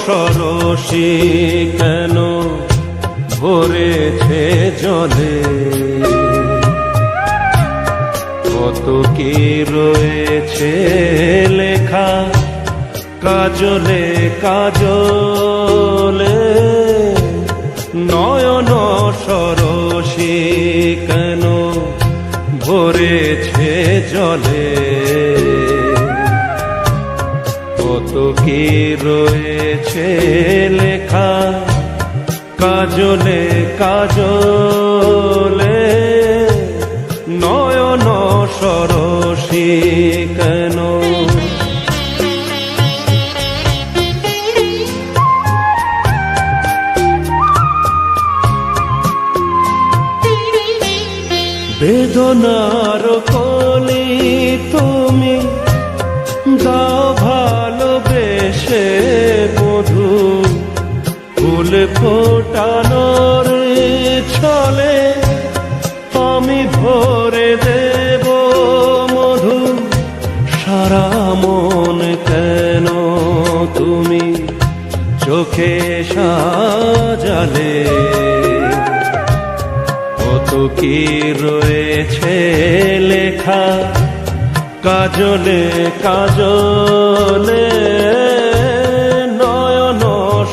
সরসী কেন ভরেছে জলে, কত কি রয়েছে লেখা কাজলে কাজলে। নয়ন সরসী কেন ভরেছে জলে, কত কি রয়েছে লেখা কাজলে কাজলে। নয়ন সরসী কেন, বেদনার কলি তুমি দাও ভালোবেসে মধু, ফুল ফোটানোর ছলে আমি ভরে দেব মধু। সারা মন কেন তুমি চোখে সাজালে, কত কি রয়েছে লেখা কাজলে কাজলে। নয়ন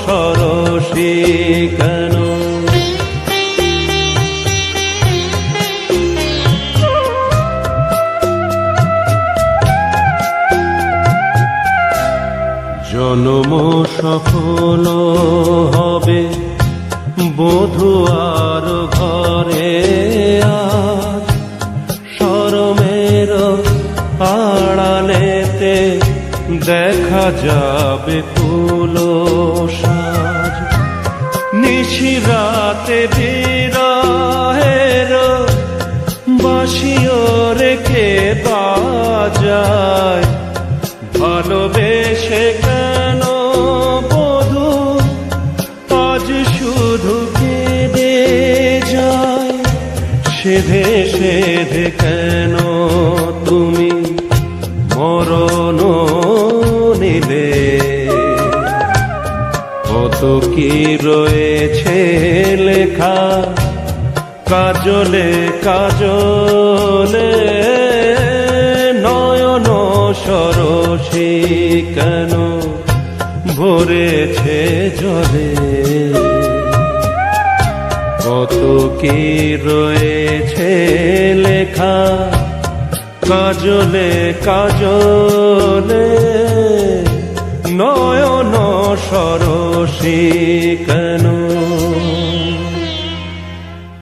সরসী কেন, জন্ম সফল হবে বধূয়ার ঘরে, আজ শরমের আড়ালেতে দেখা যাবে ফুলো সাজ। নিশিরাতে বিরহের বাঁশিও রেখে বাজায়, ভালোবেসে কেন বধূ আজ শুধু কেঁদে যায়। সেধে সেধে কেন তুমি মরণ নিলে, কত কি রয়েছে লেখা কাজলে কাজলে। নয়ন সরসী কেন ভরেছে জলে, কত কি রয়েছে লেখা কাজলে কাজলে। নয়ন সরসী কেন।